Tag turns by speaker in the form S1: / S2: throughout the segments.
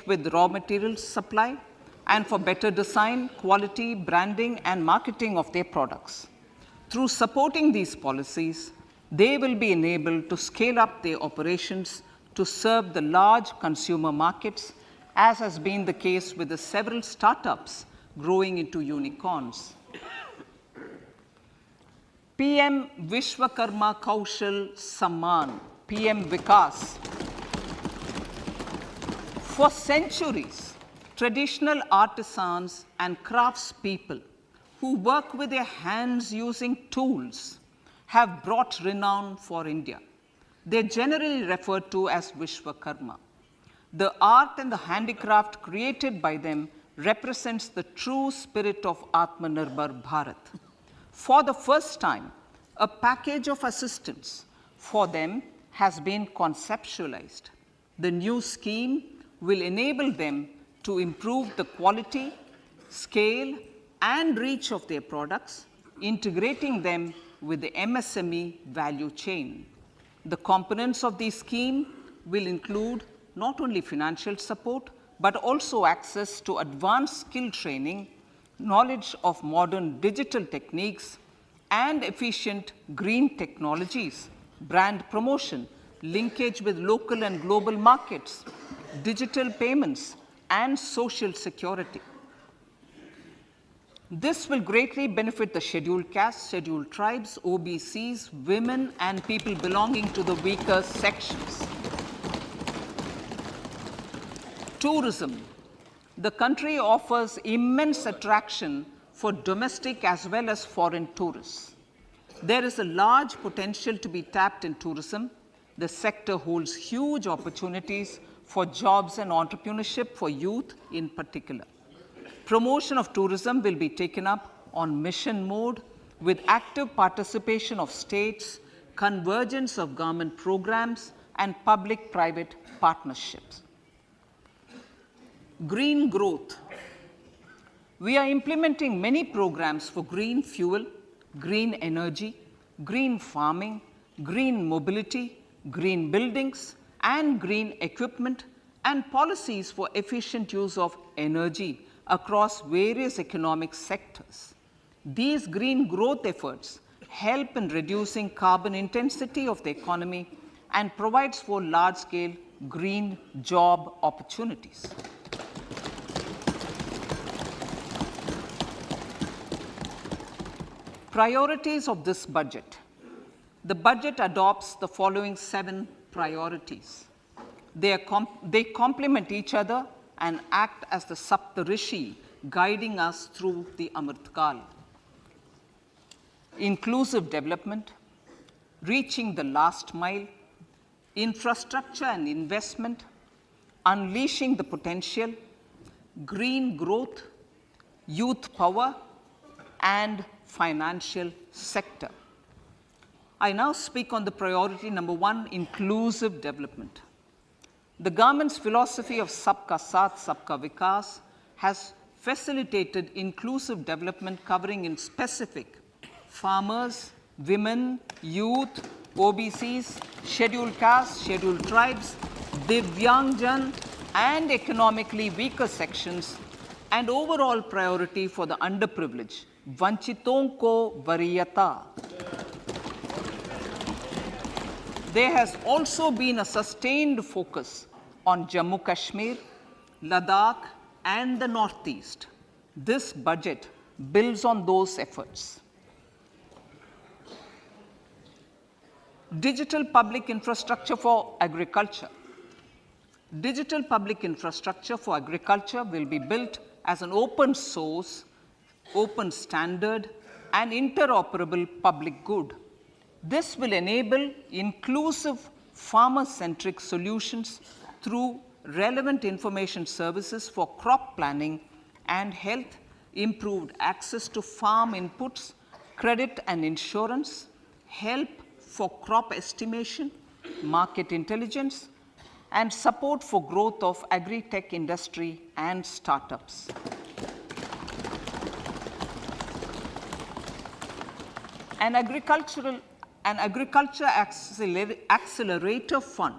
S1: with raw materials supply and for better design, quality, branding, and marketing of their products. Through supporting these policies, they will be enabled to scale up their operations to serve the large consumer markets, as has been the case with the several startups growing into unicorns. PM Vishwakarma Kaushal Samman, PM Vikas. For centuries, traditional artisans and craftspeople who work with their hands using tools have brought renown for India. They are generally referred to as Vishwakarma. The art and the handicraft created by them represents the true spirit of Atmanirbhar Bharat. For the first time, a package of assistance for them has been conceptualized. The new scheme will enable them to improve the quality, scale, and reach of their products, integrating them with the MSME value chain. The components of this scheme will include not only financial support, but also access to advanced skill training, knowledge of modern digital techniques, and efficient green technologies, brand promotion, linkage with local and global markets, digital payments, and social security. This will greatly benefit the scheduled castes, scheduled tribes, OBCs, women, and people belonging to the weaker sections. Tourism. The country offers immense attraction for domestic as well as foreign tourists. There is a large potential to be tapped in tourism. The sector holds huge opportunities for jobs and entrepreneurship for youth in particular. Promotion of tourism will be taken up on mission mode with active participation of states, convergence of government programs, and public-private partnerships. Green growth. We are implementing many programs for green fuel, green energy, green farming, green mobility, green buildings, and green equipment, and policies for efficient use of energy across various economic sectors. These green growth efforts help in reducing carbon intensity of the economy and provides for large-scale green job opportunities. Priorities of this budget. The budget adopts the following 7 priorities. They complement each other and act as the Saptarishi guiding us through the Amritkal. Inclusive development, reaching the last mile, infrastructure and investment, unleashing the potential, green growth, youth power, and financial sector. I now speak on the priority number 1, inclusive development. The government's philosophy of Sabka Saath, Sabka Vikas has facilitated inclusive development covering in specific farmers, women, youth, OBCs, scheduled castes, scheduled tribes, Divyangjan, and economically weaker sections, and overall priority for the underprivileged, Vanchiton ko Variyata. There has also been a sustained focus on Jammu Kashmir, Ladakh, and the Northeast. This budget builds on those efforts. Digital public infrastructure for agriculture. Digital public infrastructure for agriculture will be built as an open source, open standard, and interoperable public good. This will enable inclusive farmer-centric solutions through relevant information services for crop planning and health, improved access to farm inputs, credit and insurance, help for crop estimation, market intelligence, and support for growth of agri-tech industry and startups. An agriculture accelerator fund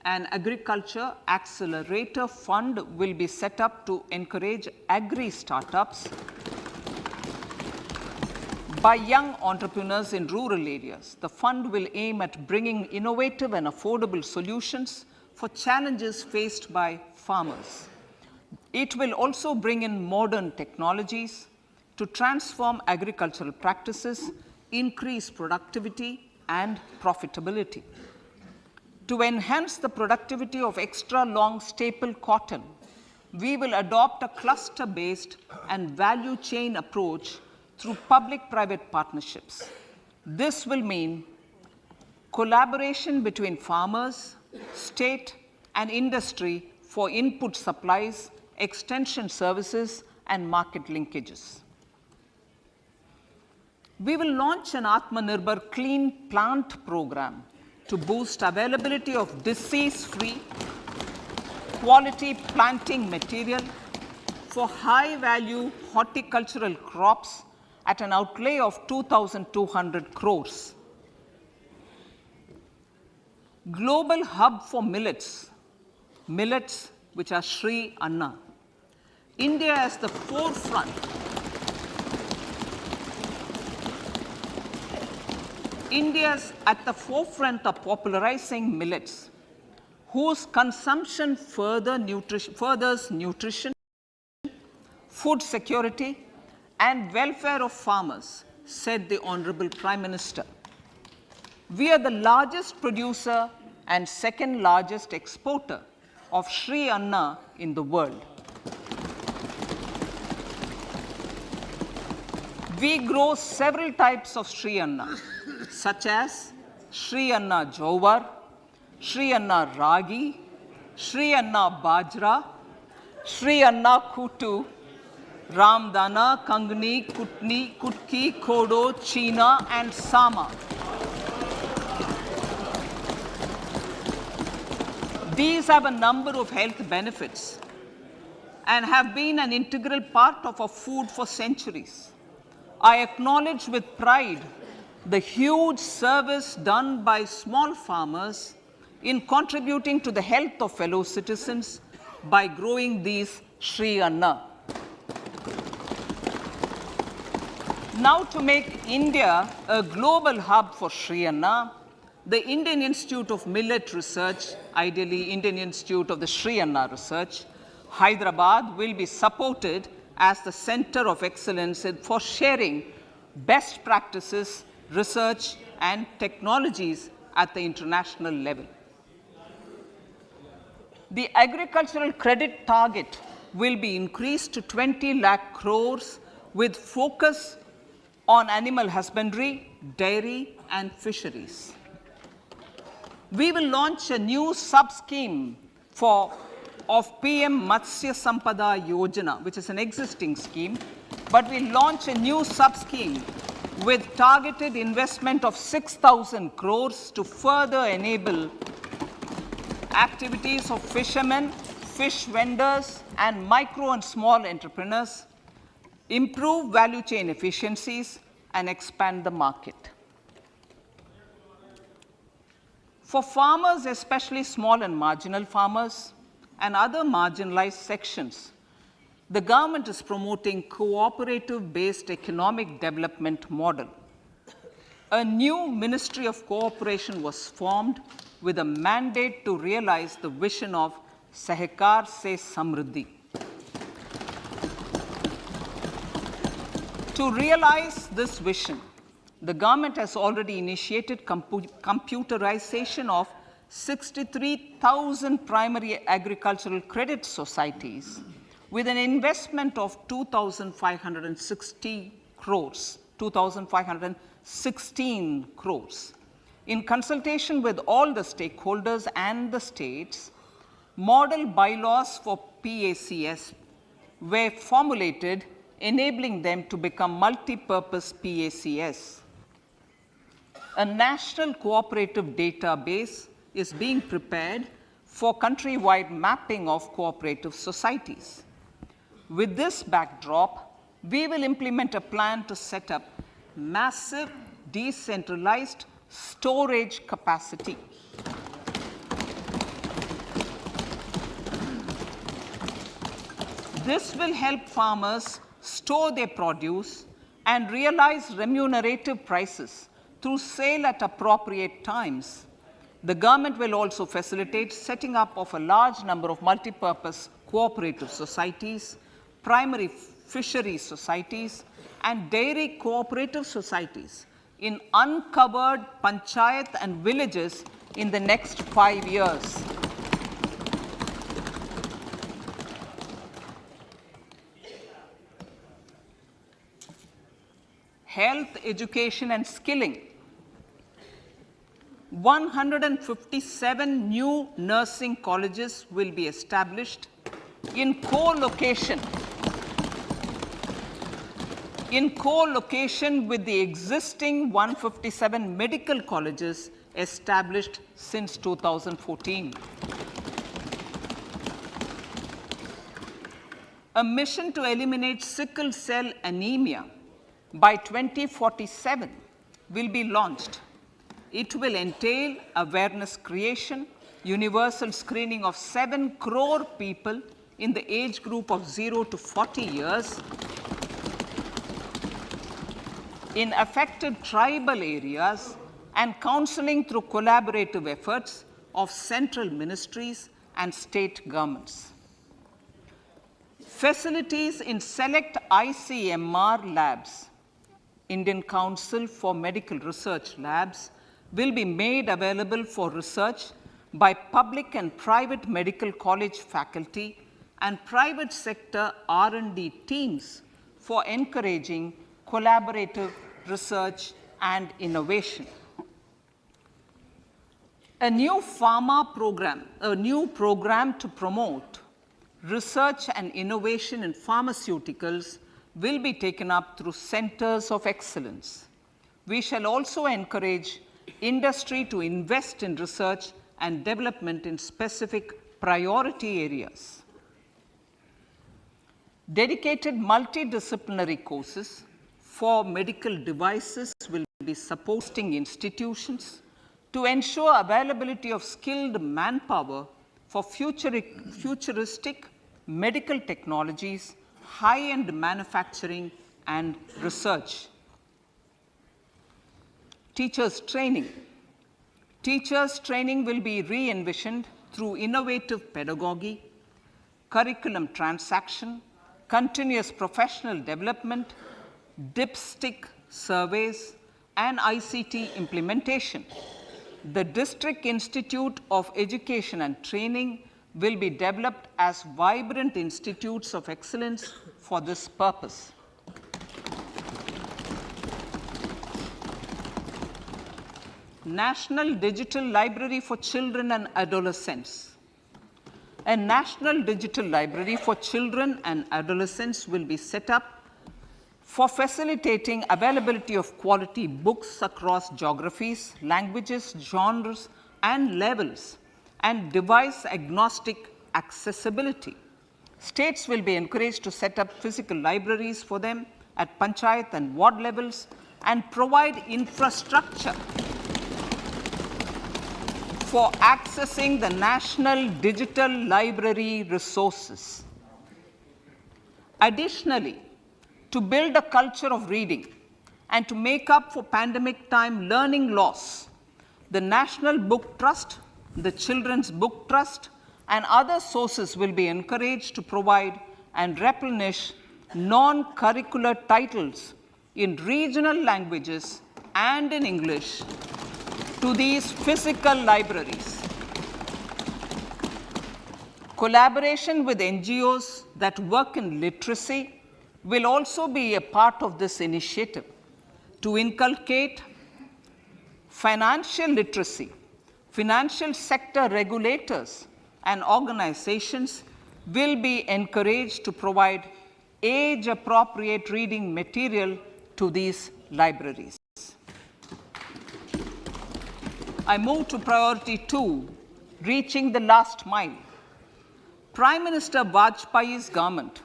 S1: an agriculture accelerator fund will be set up to encourage agri-startups by young entrepreneurs in rural areas. The fund will aim at bringing innovative and affordable solutions for challenges faced by farmers. It will also bring in modern technologies to transform agricultural practices, increase productivity and profitability. To enhance the productivity of extra long staple cotton, we will adopt a cluster-based and value chain approach through public-private partnerships. This will mean collaboration between farmers, state, and industry for input supplies, extension services, and market linkages. We will launch an Atmanirbhar Clean Plant program to boost availability of disease-free, quality planting material for high-value horticultural crops at an outlay of 2,200 crores. Global hub for millets, which are Sri Anna. India is the forefront. India is at the forefront of popularizing millets, whose consumption furthers nutrition, food security, and welfare of farmers, said the Honorable Prime Minister. We are the largest producer and second largest exporter of Sri Anna in the world. We grow several types of Sri Anna, such as Sri Anna Jowar, Sri Anna Ragi, Sri Anna Bajra, Sri Anna Kutu, Ramdana, Kangni, Kutni, Kutki, Kodo, China, and Sama. These have a number of health benefits and have been an integral part of our food for centuries. I acknowledge with pride the huge service done by small farmers in contributing to the health of fellow citizens by growing these Sri Anna. Now, to make India a global hub for Sri Anna, the Indian Institute of Millet Research, ideally Indian Institute of the Sri Anna Research, Hyderabad, will be supported as the center of excellence for sharing best practices, research, and technologies at the international level. The agricultural credit target will be increased to 20 lakh crores with focus on animal husbandry, dairy, and fisheries. We will launch a new sub-scheme of PM Matsya Sampada Yojana, which is an existing scheme, but we launch a new sub-scheme with targeted investment of 6,000 crores to further enable activities of fishermen, fish vendors, and micro and small entrepreneurs, improve value chain efficiencies, and expand the market. For farmers, especially small and marginal farmers and other marginalized sections, the government is promoting cooperative-based economic development model. A new Ministry of Cooperation was formed with a mandate to realize the vision of Sahkar se Samriddhi. To realize this vision, the government has already initiated computerization of 63,000 primary agricultural credit societies with an investment of 2,516 crores. In consultation with all the stakeholders and the states, model bylaws for PACS were formulated, enabling them to become multi-purpose PACS. A national cooperative database is being prepared for countrywide mapping of cooperative societies. With this backdrop, we will implement a plan to set up massive decentralized storage capacity. This will help farmers store their produce and realize remunerative prices through sale at appropriate times. The government will also facilitate setting up of a large number of multi-purpose cooperative societies, primary fisheries societies, and dairy cooperative societies in uncovered panchayat and villages in the next 5 years. Health, education, and skilling. 157 new nursing colleges will be established in co-location with the existing 157 medical colleges established since 2014. A mission to eliminate sickle cell anemia by 2047 will be launched. It will entail awareness creation, universal screening of 7 crore people in the age group of 0 to 40 years in affected tribal areas, and counseling through collaborative efforts of central ministries and state governments. Facilities in select ICMR labs, Indian Council for Medical Research Labs, will be made available for research by public and private medical college faculty and private sector R&D teams for encouraging collaborative research and innovation. A new program to promote research and innovation in pharmaceuticals will be taken up through centers of excellence. We shall also encourage industry to invest in research and development in specific priority areas. Dedicated multidisciplinary courses for medical devices will be supporting institutions to ensure availability of skilled manpower for futuristic medical technologies, high-end manufacturing, and research. Teachers training. Teachers training will be re-envisioned through innovative pedagogy, curriculum transaction, continuous professional development, dipstick surveys, and ICT implementation. The District Institute of Education and Training will be developed as vibrant institutes of excellence for this purpose. National Digital Library for Children and Adolescents. A National Digital Library for Children and Adolescents will be set up for facilitating availability of quality books across geographies, languages, genres, and levels, and device-agnostic accessibility. States will be encouraged to set up physical libraries for them at panchayat and ward levels and provide infrastructure for accessing the National Digital Library resources. Additionally, to build a culture of reading and to make up for pandemic time learning loss, the National Book Trust, the Children's Book Trust, and other sources will be encouraged to provide and replenish non-curricular titles in regional languages and in English to these physical libraries. Collaboration with NGOs that work in literacy will also be a part of this initiative to inculcate financial literacy. Financial sector regulators and organizations will be encouraged to provide age-appropriate reading material to these libraries. I move to priority 2, reaching the last mile. Prime Minister Vajpayee's government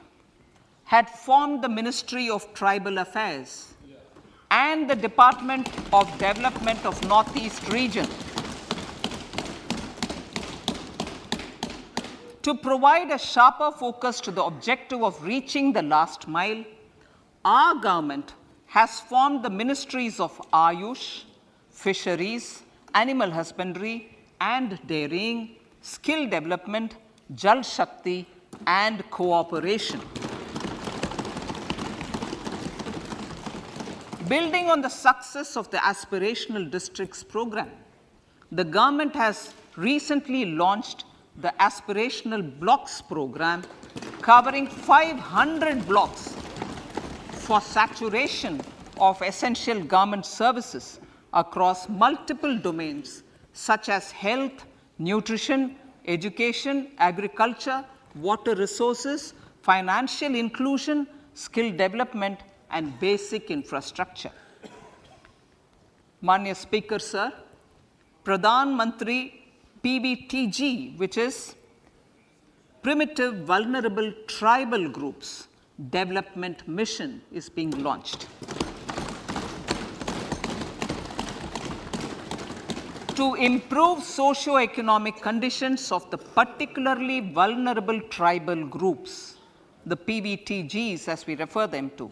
S1: had formed the Ministry of Tribal Affairs and the Department of Development of Northeast Region To provide a sharper focus to the objective of reaching the last mile, our government has formed the ministries of Ayush, Fisheries, Animal Husbandry and Dairying, Skill Development, Jal Shakti and Cooperation. Building on the success of the Aspirational Districts program, the government has recently launched the Aspirational Blocks program, covering 500 blocks for saturation of essential government services across multiple domains such as health, nutrition, education, agriculture, water resources, financial inclusion, skill development, and basic infrastructure. Manya Speaker, Sir, Pradhan Mantri PVTG, which is Primitive Vulnerable Tribal Groups Development Mission, is being launched. To improve socio-economic conditions of the particularly vulnerable tribal groups, the PVTGs as we refer them to,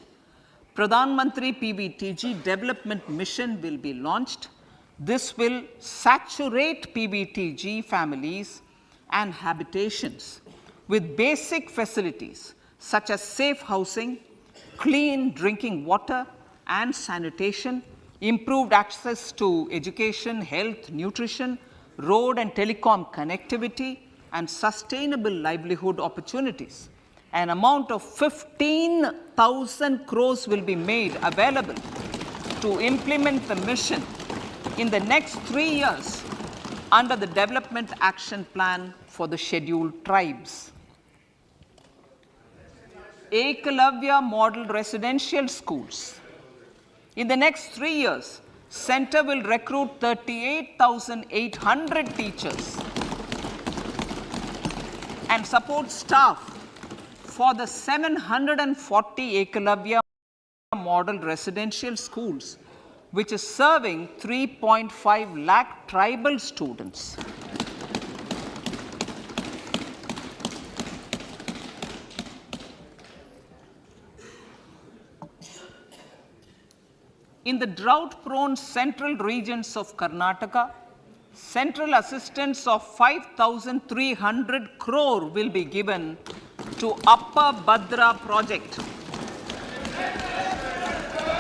S1: Pradhan Mantri PVTG Development Mission will be launched. This will saturate PVTG families and habitations with basic facilities such as safe housing, clean drinking water and sanitation, improved access to education, health, nutrition, road and telecom connectivity, and sustainable livelihood opportunities. An amount of 15,000 crores will be made available to implement the mission in the next 3 years under the Development Action Plan for the Scheduled Tribes. Ekalavya Model Residential Schools. In the next 3 years, Center will recruit 38,800 teachers and support staff for the 740 Ekalavya Model Residential Schools, which is serving 3.5 lakh tribal students. In the drought-prone central regions of Karnataka, central assistance of 5,300 crore will be given to Upper Bhadra project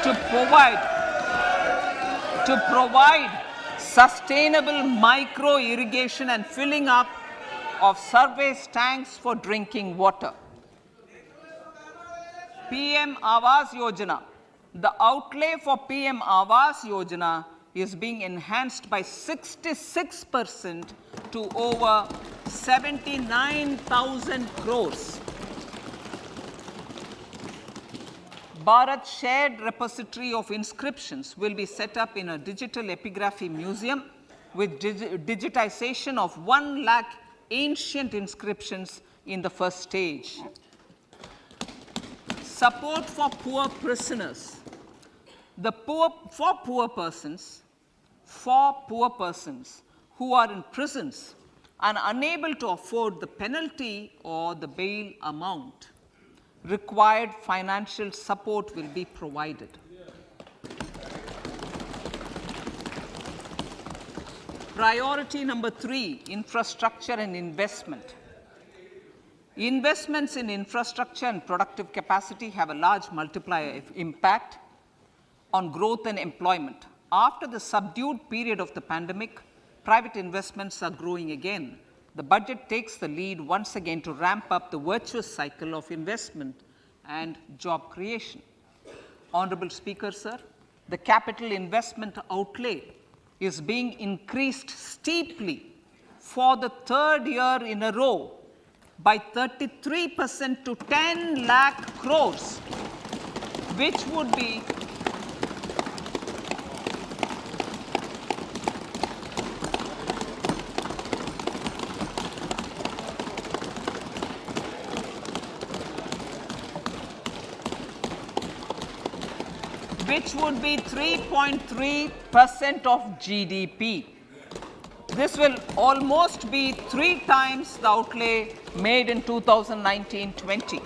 S1: to provide sustainable micro irrigation and filling up of surface tanks for drinking water. PM Awas Yojana. The outlay for PM Awas Yojana is being enhanced by 66% to over 79,000 crores. Bharat Shared Repository of Inscriptions will be set up in a digital epigraphy museum with digitization of 1 lakh ancient inscriptions in the first stage. Support for poor prisoners. For poor persons who are in prisons and unable to afford the penalty or the bail amount, required financial support will be provided. Priority number 3, infrastructure and investment. Investments in infrastructure and productive capacity have a large multiplier impact on growth and employment. After the subdued period of the pandemic, private investments are growing again. The budget takes the lead once again to ramp up the virtuous cycle of investment and job creation. Honorable Speaker, Sir, the capital investment outlay is being increased steeply for the 3rd year in a row by 33% to 10 lakh crores, which would be which would be 3.3% of GDP. This will almost be 3 times the outlay made in 2019-20.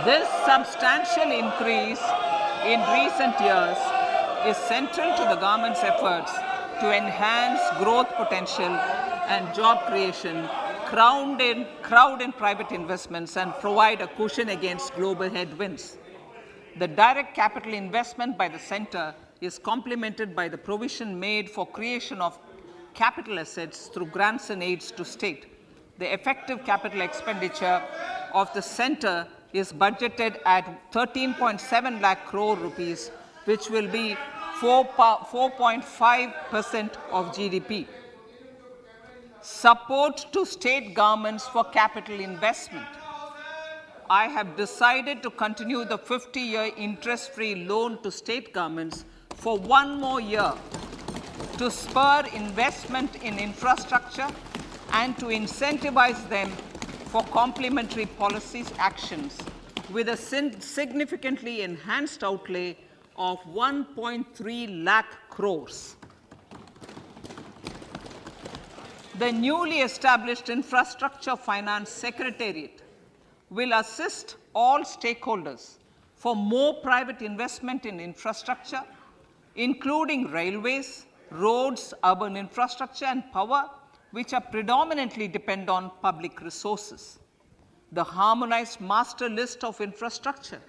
S1: This substantial increase in recent years is central to the government's efforts to enhance growth potential and job creation, crowd in private investments, and provide a cushion against global headwinds. The direct capital investment by the center is complemented by the provision made for creation of capital assets through grants and aids to state. The effective capital expenditure of the center is budgeted at 13.7 lakh crore rupees, which will be 4.5% of GDP. Support to state governments for capital investment. I have decided to continue the 50-year interest-free loan to state governments for one more year to spur investment in infrastructure and to incentivize them for complementary policy actions with a significantly enhanced outlay of 1.3 lakh crores. The newly established Infrastructure Finance Secretariat will assist all stakeholders for more private investment in infrastructure, including railways, roads, urban infrastructure, and power, which are predominantly depend on public resources. The harmonized master list of infrastructure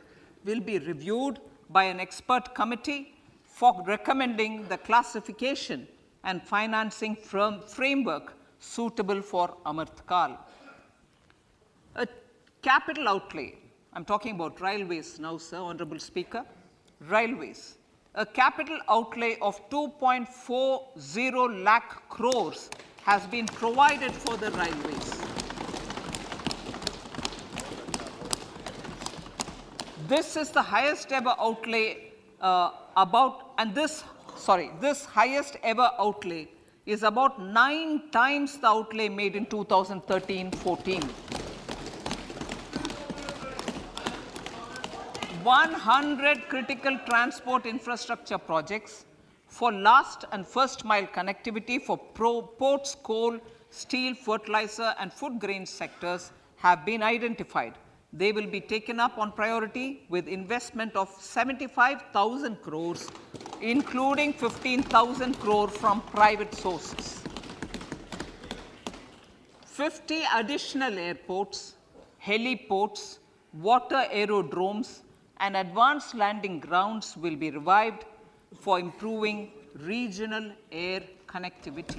S1: will be reviewed by an expert committee for recommending the classification and financing framework suitable for Amrit Kal. A capital outlay, I'm talking about railways now, sir, Honorable Speaker, railways. A capital outlay of 2.40 lakh crores has been provided for the railways. This is the highest ever outlay this highest ever outlay is about 9 times the outlay made in 2013-14. 100 critical transport infrastructure projects for last and first mile connectivity for ports, coal, steel, fertilizer, and food grain sectors have been identified. They will be taken up on priority with investment of 75,000 crores, including 15,000 crore from private sources. 50 additional airports, heliports, water aerodromes, and advanced landing grounds will be revived for improving regional air connectivity.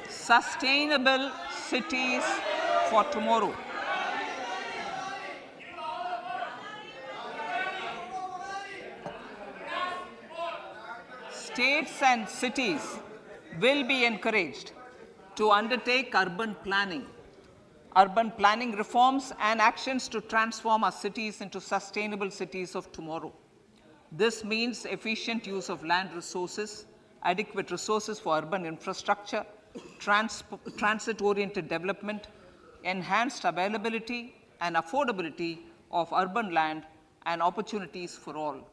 S1: Sustainable cities for tomorrow. States and cities will be encouraged to undertake urban planning reforms and actions to transform our cities into sustainable cities of tomorrow. This means efficient use of land resources, adequate resources for urban infrastructure, transit-oriented development, enhanced availability and affordability of urban land, and opportunities for all.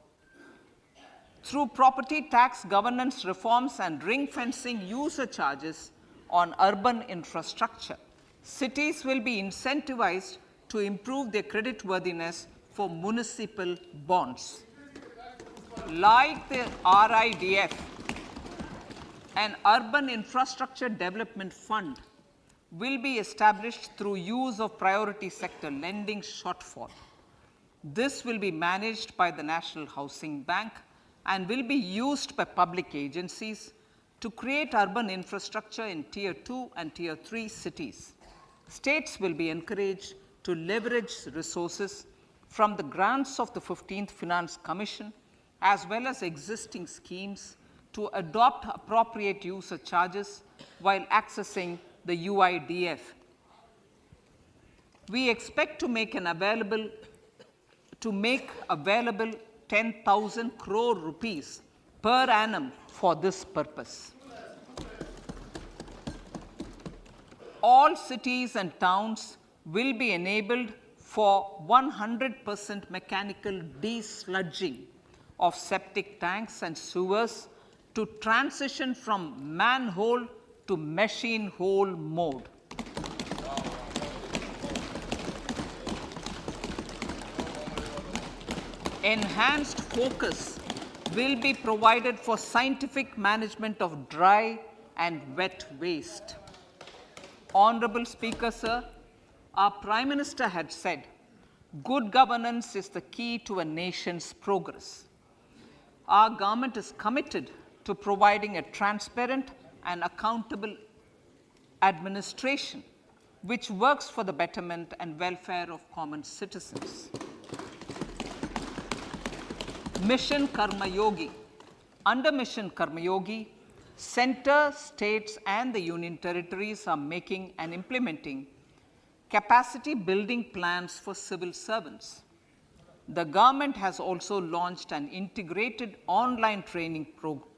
S1: Through property tax governance reforms and ring-fencing user charges on urban infrastructure, cities will be incentivized to improve their creditworthiness for municipal bonds. Like the RIDF, an urban infrastructure development fund will be established through use of priority sector lending shortfall. This will be managed by the National Housing Bank and will be used by public agencies to create urban infrastructure in Tier 2 and Tier 3 cities. States will be encouraged to leverage resources from the grants of the 15th Finance Commission as well as existing schemes to adopt appropriate user charges while accessing the UIDF. We expect to make available 10,000 crore rupees per annum for this purpose. all cities and towns will be enabled for 100% mechanical desludging of septic tanks and sewers to transition from manhole to machine hole mode. Enhanced focus will be provided for scientific management of dry and wet waste. Honorable Speaker, sir, our Prime Minister had said, good governance is the key to a nation's progress. Our government is committed to providing a transparent and accountable administration which works for the betterment and welfare of common citizens. Mission Karma Yogi. Under Mission Karma Yogi, center, states and the union territories are making and implementing capacity building plans for civil servants. The government has also launched an integrated online training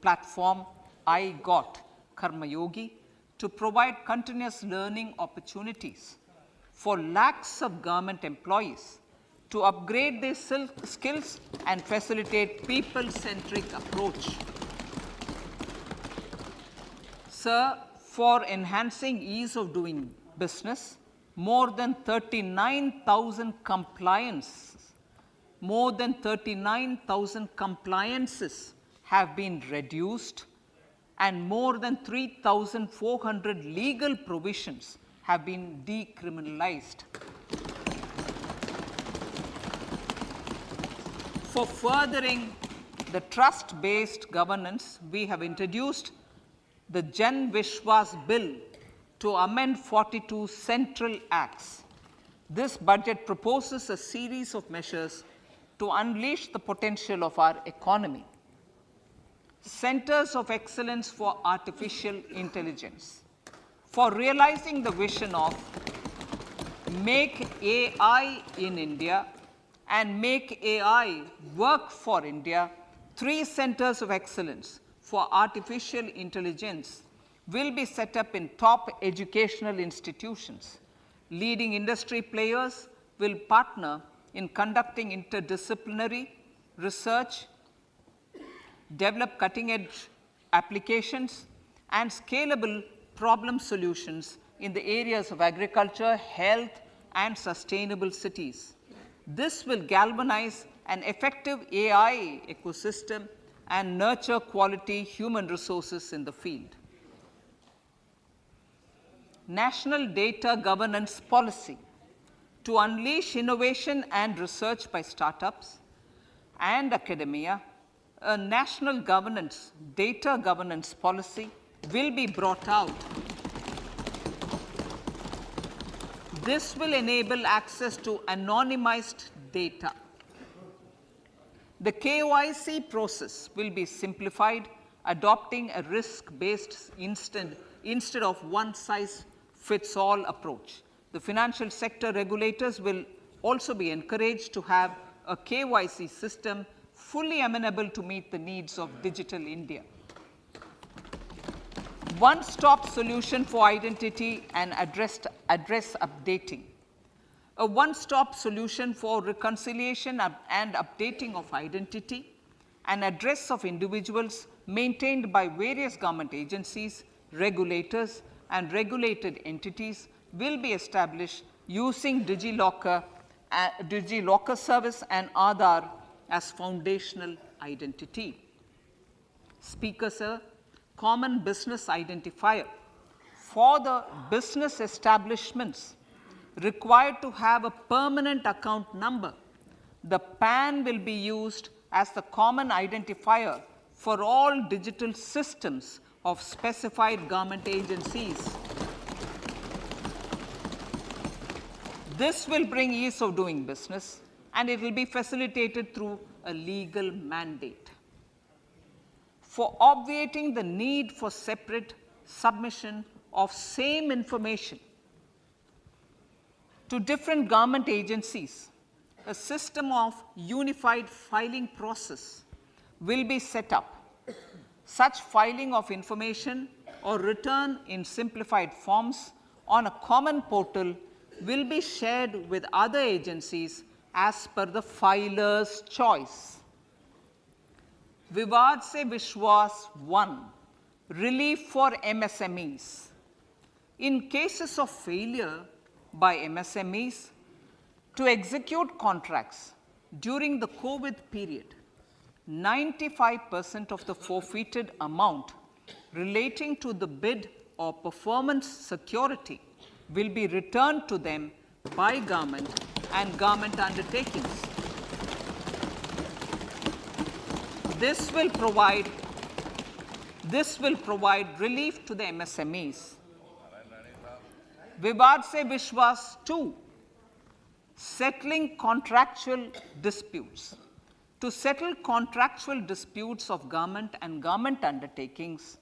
S1: platform, I Got Karma Yogi, to provide continuous learning opportunities for lakhs of government employees to upgrade their skills and facilitate people-centric approach. Sir, for enhancing ease of doing business, more than 39,000 compliances have been reduced and more than 3,400 legal provisions have been decriminalized. For furthering the trust-based governance, we have introduced the Jan Vishwas Bill to amend 42 central acts. This budget proposes a series of measures to unleash the potential of our economy. Centers of Excellence for Artificial Intelligence. For realizing the vision of Make AI in India and Make AI Work for India, 3 centers of excellence for artificial intelligence will be set up in top educational institutions. Leading industry players will partner in conducting interdisciplinary research, develop cutting-edge applications, and scalable problem solutions in the areas of agriculture, health, and sustainable cities. This will galvanize an effective AI ecosystem and nurture quality human resources in the field. National Data Governance Policy. To unleash innovation and research by startups and academia, a national data governance policy will be brought out. This will enable access to anonymized data. The KYC process will be simplified, adopting a risk-based instead of one-size-fits-all approach. The financial sector regulators will also be encouraged to have a KYC system fully amenable to meet the needs of digital India. One-stop solution for identity and address updating. A one-stop solution for reconciliation and updating of identity and address of individuals maintained by various government agencies, regulators, and regulated entities will be established using DigiLocker service and Aadhaar as foundational identity. Speaker, sir, common business identifier. For the business establishments required to have a permanent account number, the PAN will be used as the common identifier for all digital systems of specified government agencies. This will bring ease of doing business, and it will be facilitated through a legal mandate. For obviating the need for separate submission of same information to different government agencies, a system of unified filing process will be set up. Such filing of information or return in simplified forms on a common portal will be shared with other agencies as per the filer's choice. Vivad Se Vishwas 1, relief for MSMEs. In cases of failure by MSMEs to execute contracts during the COVID period, 95% of the forfeited amount relating to the bid or performance security will be returned to them by government and government undertakings. This will provide relief to the MSMEs. Vivad Se Vishwas 2, settling contractual disputes. To settle contractual disputes of government and government undertakings,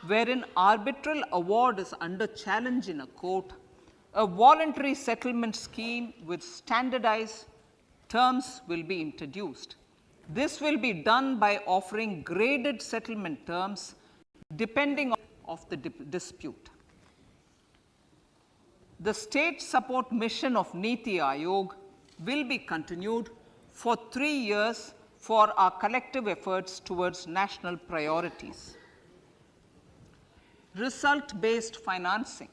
S1: wherein arbitral award is under challenge in a court, a voluntary settlement scheme with standardized terms will be introduced. This will be done by offering graded settlement terms depending on the dispute. The state support mission of Niti Aayog will be continued for 3 years for our collective efforts towards national priorities. Result-based financing.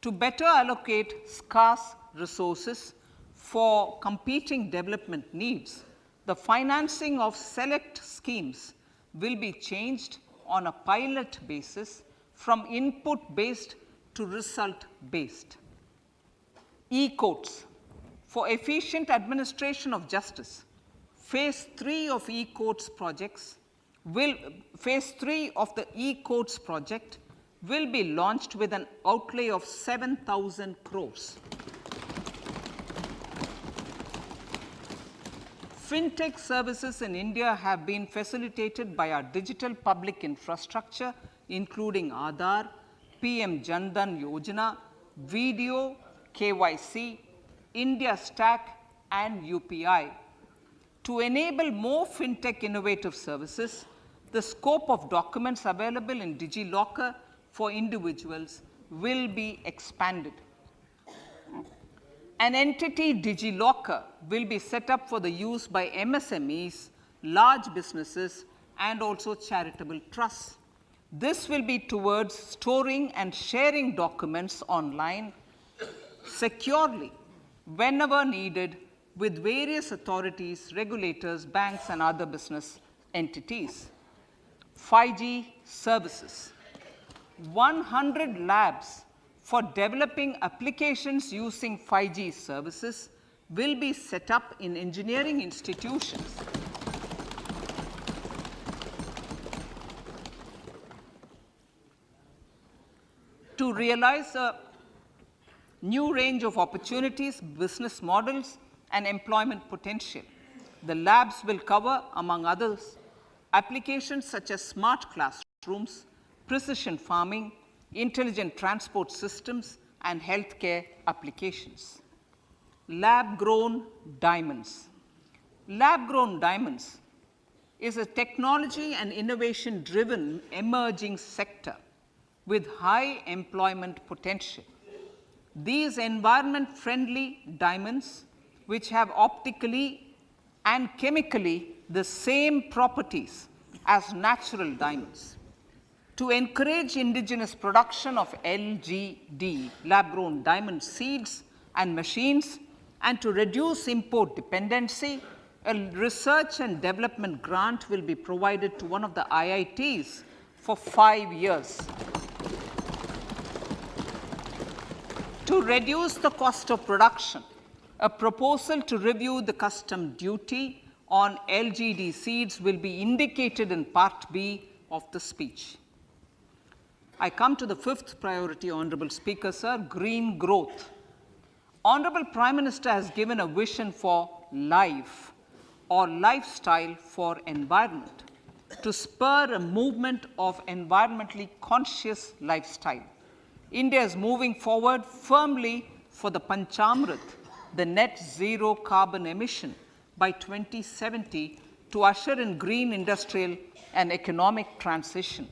S1: To better allocate scarce resources for competing development needs, the financing of select schemes will be changed on a pilot basis from input-based to result-based. E-courts. For efficient administration of justice, Phase 3 of the e-courts project will be launched with an outlay of 7,000 crores. Fintech services in India have been facilitated by our digital public infrastructure, including Aadhaar, PM Jan Dhan Yojana, Video, KYC, India Stack, and UPI. To enable more fintech innovative services, the scope of documents available in DigiLocker for individuals will be expanded. An entity DigiLocker will be set up for the use by MSMEs, large businesses, and also charitable trusts. This will be towards storing and sharing documents online securely whenever needed with various authorities, regulators, banks, and other business entities. 5G services. 100 labs for developing applications using 5G services will be set up in engineering institutions. To realize a new range of opportunities, business models, and employment potential, the labs will cover, among others, applications such as smart classrooms, precision farming, intelligent transport systems, and healthcare applications. Lab-grown diamonds. Lab-grown diamonds is a technology and innovation-driven emerging sector with high employment potential. These environment-friendly diamonds, which have optically and chemically the same properties as natural diamonds. To encourage indigenous production of LGD, lab-grown diamond seeds and machines, and to reduce import dependency, a research and development grant will be provided to one of the IITs for 5 years. To reduce the cost of production, a proposal to review the custom duty on LGD seeds will be indicated in Part B of the speech. I come to the fifth priority, Honorable Speaker, sir, green growth. Honorable Prime Minister has given a vision for life or lifestyle for environment to spur a movement of environmentally conscious lifestyle. India is moving forward firmly for the Panchamrit, the net zero carbon emission by 2070 to usher in green industrial and economic transition.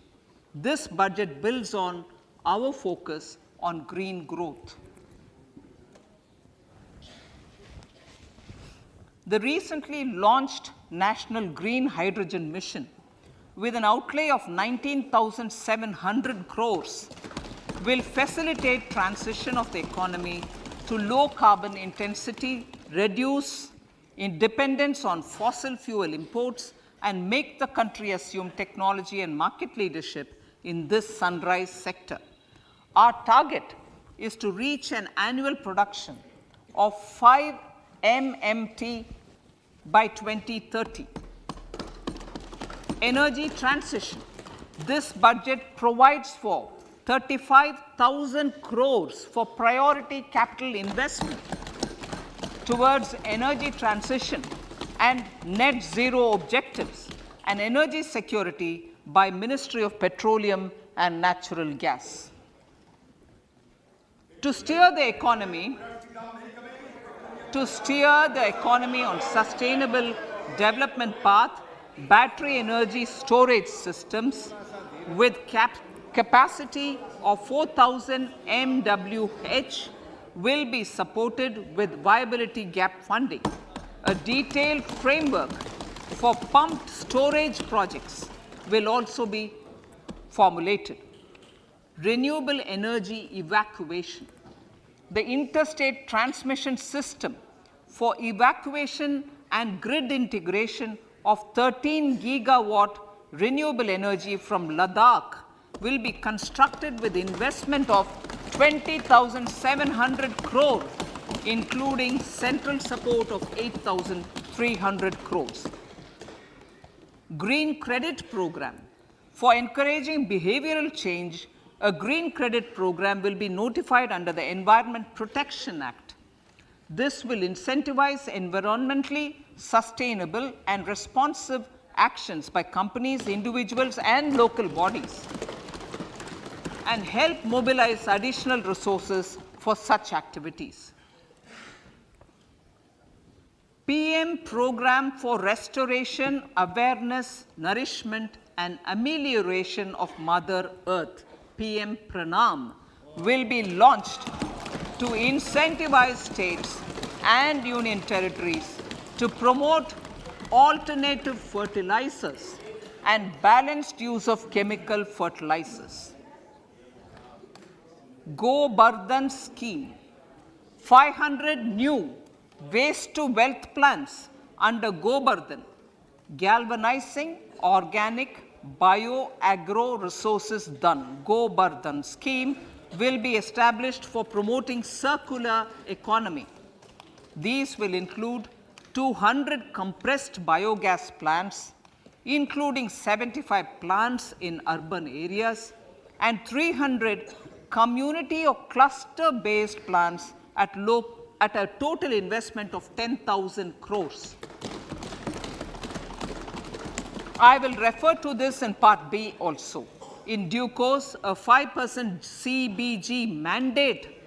S1: This budget builds on our focus on green growth. The recently launched National Green Hydrogen Mission, with an outlay of 19,700 crores, will facilitate transition of the economy to low carbon intensity, reduce dependence on fossil fuel imports, and make the country assume technology and market leadership in this sunrise sector. Our target is to reach an annual production of 5 MMT by 2030. Energy transition. This budget provides for 35,000 crores for priority capital investment towards energy transition and net zero objectives and energy security by Ministry of Petroleum and Natural Gas. To steer the economy on sustainable development path, battery energy storage systems with capacity of 4,000 MWH will be supported with viability gap funding. A detailed framework for pumped storage projects will also be formulated. Renewable energy evacuation. The interstate transmission system for evacuation and grid integration of 13 gigawatt renewable energy from Ladakh will be constructed with investment of 20,700 crore, including central support of 8,300 crores. Green credit program. For encouraging behavioral change, a green credit program will be notified under the Environment Protection Act. This will incentivize environmentally sustainable and responsive actions by companies, individuals, and local bodies, and help mobilize additional resources for such activities. PM Program for Restoration, Awareness, Nourishment, and Amelioration of Mother Earth, PM Pranam, will be launched to incentivize states and union territories to promote alternative fertilizers and balanced use of chemical fertilizers. Go Bardhan scheme. 500 new waste to wealth plants under Go Bardhan, galvanizing organic bio-agro resources done. Go Bardhan scheme will be established for promoting circular economy. These will include 200 compressed biogas plants, including 75 plants in urban areas, and 300 community or cluster-based plants at a total investment of 10,000 crores. I will refer to this in Part B also. In due course, a 5% CBG mandate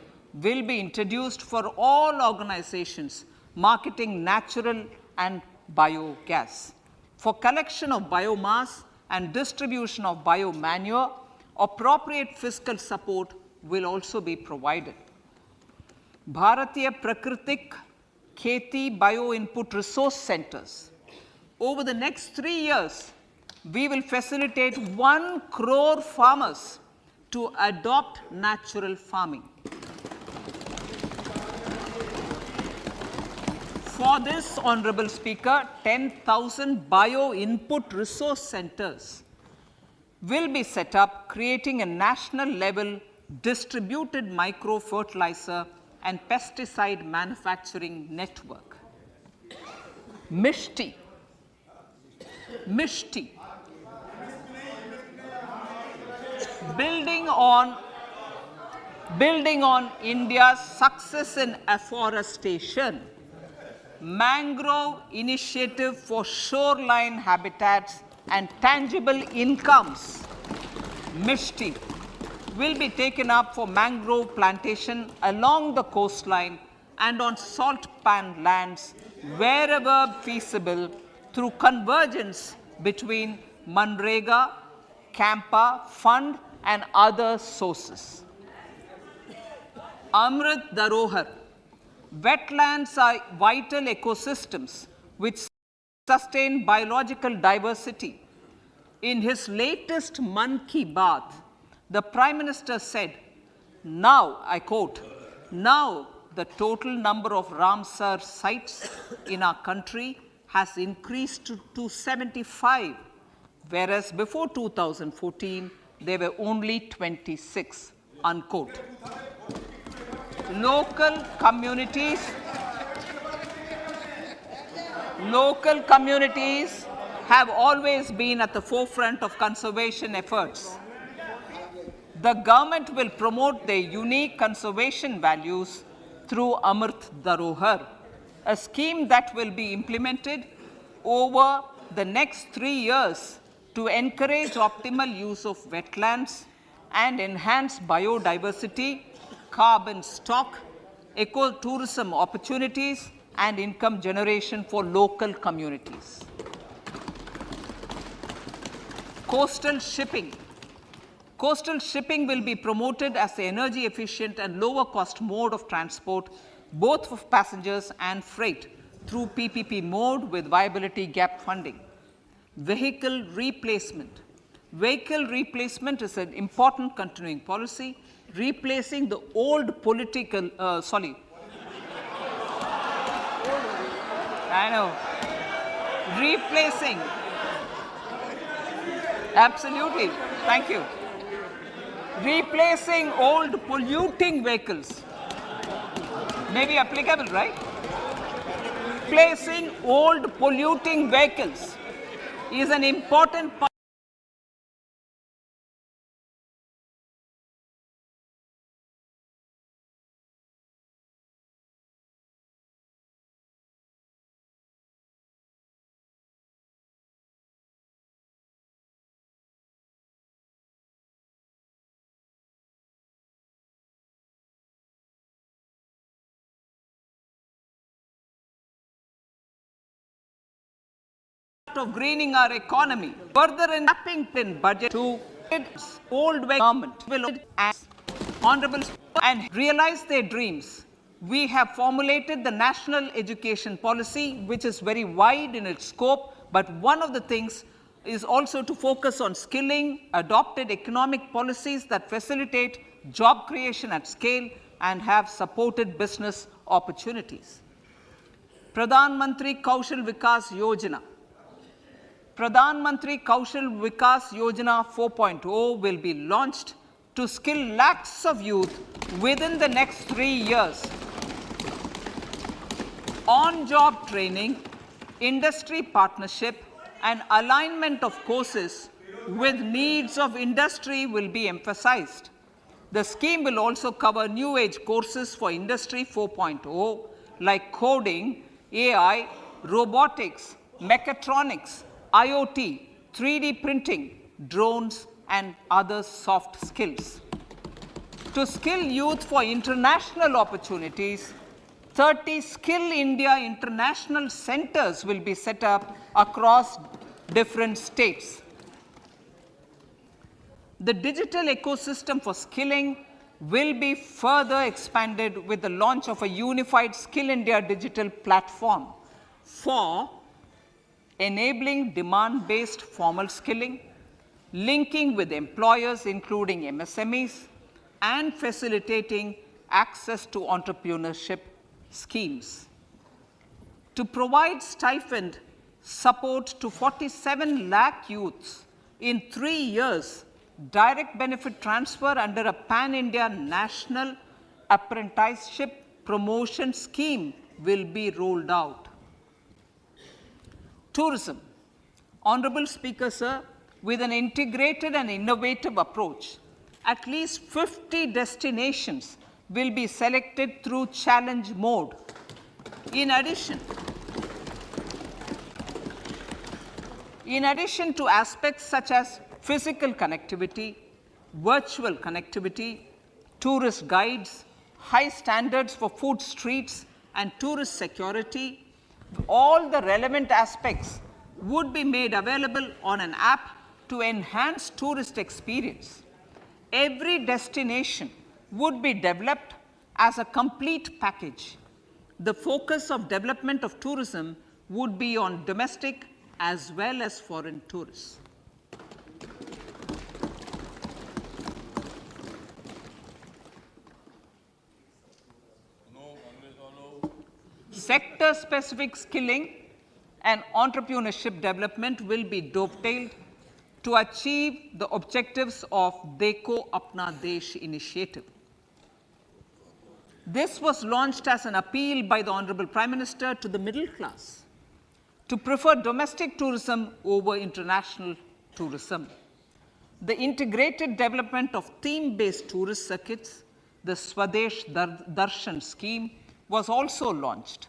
S1: will be introduced for all organizations marketing natural and biogas. For collection of biomass and distribution of biomanure, appropriate fiscal support will also be provided. Bharatiya Prakritik Kheti Bio Input Resource Centers. Over the next 3 years, we will facilitate 1 crore farmers to adopt natural farming. For this, Honorable Speaker, 10,000 bio input resource centers will be set up, creating a national level distributed micro fertilizer and pesticide manufacturing network. Mishti. Building on India's success in afforestation, mangrove initiative for shoreline habitats and tangible incomes, Mishti, will be taken up for mangrove plantation along the coastline and on salt pan lands wherever feasible through convergence between Manrega, Campa, Fund and other sources. Amrit Dharohar. Wetlands are vital ecosystems which sustain biological diversity. In his latest Mann Ki Baat, the Prime Minister said, now, I quote, now the total number of Ramsar sites in our country has increased to 75, whereas before 2014, there were only 26, unquote. Local communities have always been at the forefront of conservation efforts. The government will promote their unique conservation values through Amrit Dharohar, a scheme that will be implemented over the next 3 years to encourage optimal use of wetlands and enhance biodiversity, carbon stock, ecotourism opportunities, and income generation for local communities. Coastal shipping. Coastal shipping will be promoted as the energy efficient and lower cost mode of transport, both for passengers and freight, through PPP mode with viability gap funding. Vehicle replacement. Vehicle replacement is an important continuing policy, replacing the old political, replacing, absolutely, thank you. Replacing old polluting vehicles may be applicable, right? Replacing old polluting vehicles is an important part of greening our economy. Further enacting in budget to old government will honorable and realize their dreams. We have formulated the national education policy, which is very wide in its scope, but one of the things is also to focus on skilling, adopted economic policies that facilitate job creation at scale and have supported business opportunities. Pradhan Mantri Kaushal Vikas Yojana. Pradhan Mantri Kaushal Vikas Yojana 4.0 will be launched to skill lakhs of youth within the next 3 years. On-job training, industry partnership, and alignment of courses with needs of industry will be emphasized. The scheme will also cover new age courses for Industry 4.0 like coding, AI, robotics, mechatronics, IoT, 3D printing, drones, and other soft skills. To skill youth for international opportunities, 30 Skill India International Centers will be set up across different states. The digital ecosystem for skilling will be further expanded with the launch of a unified Skill India digital platform for enabling demand-based formal skilling, linking with employers including MSMEs, and facilitating access to entrepreneurship schemes. To provide stipend support to 47 lakh youths in 3 years, direct benefit transfer under a pan-India national apprenticeship promotion scheme will be rolled out. Tourism. Honorable Speaker, sir, with an integrated and innovative approach, at least 50 destinations will be selected through challenge mode. In addition to aspects such as physical connectivity, virtual connectivity, tourist guides, high standards for food streets, and tourist security, all the relevant aspects would be made available on an app to enhance tourist experience. Every destination would be developed As a complete package, the focus of development of tourism would be on domestic as well as foreign tourists. Sector-specific skilling and entrepreneurship development will be dovetailed to achieve the objectives of Dekho Apna Desh initiative. This was launched as an appeal by the Honorable Prime Minister to the middle class to prefer domestic tourism over international tourism. The integrated development of theme-based tourist circuits, the Swadesh Darshan scheme, was also launched.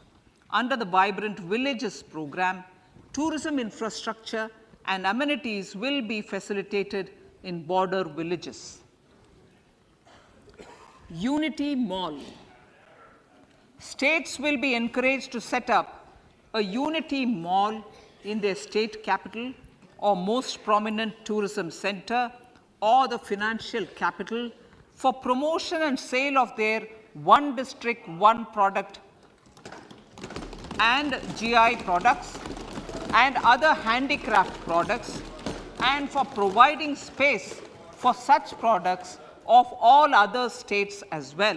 S1: Under the Vibrant Villages program, tourism infrastructure and amenities will be facilitated in border villages. Unity Mall. States will be encouraged to set up a Unity Mall in their state capital or most prominent tourism center or the financial capital for promotion and sale of their one district, one product and GI products and other handicraft products, and for providing space for such products of all other states as well.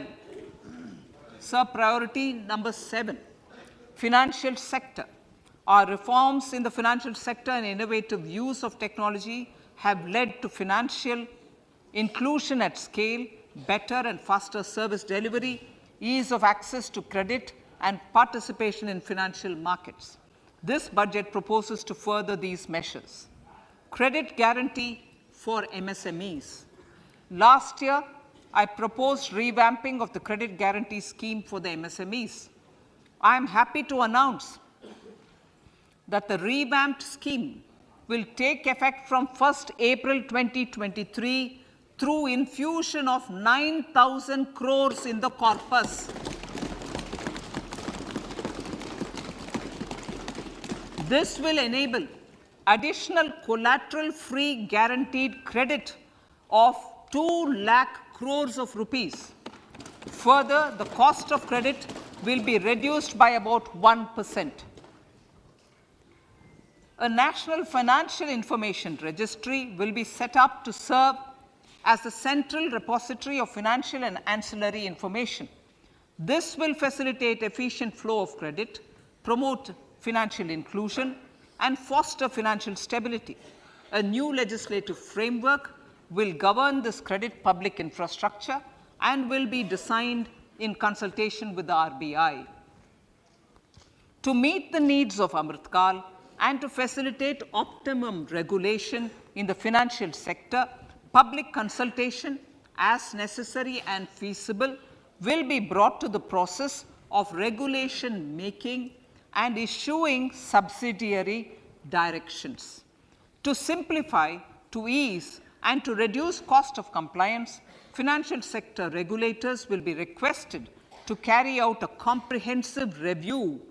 S1: Sir, priority number 7, financial sector. Our reforms in the financial sector and innovative use of technology have led to financial inclusion at scale, better and faster service delivery, ease of access to credit, and participation in financial markets. This budget proposes to further these measures. Credit guarantee for MSMEs. Last year, I proposed revamping of the credit guarantee scheme for the MSMEs. I am happy to announce that the revamped scheme will take effect from 1st April 2023 through infusion of 9,000 crores in the corpus. This will enable additional collateral-free guaranteed credit of 2 lakh crores of rupees. Further, the cost of credit will be reduced by about 1%. A National Financial Information Registry will be set up to serve as the central repository of financial and ancillary information. This will facilitate efficient flow of credit, promote financial inclusion, and foster financial stability. A new legislative framework will govern this credit public infrastructure and will be designed in consultation with the RBI. To meet the needs of Amritkal and to facilitate optimum regulation in the financial sector, public consultation, as necessary and feasible, will be brought to the process of regulation making and issuing subsidiary directions. To simplify, to ease, and to reduce cost of compliance, financial sector regulators will be requested to carry out a comprehensive review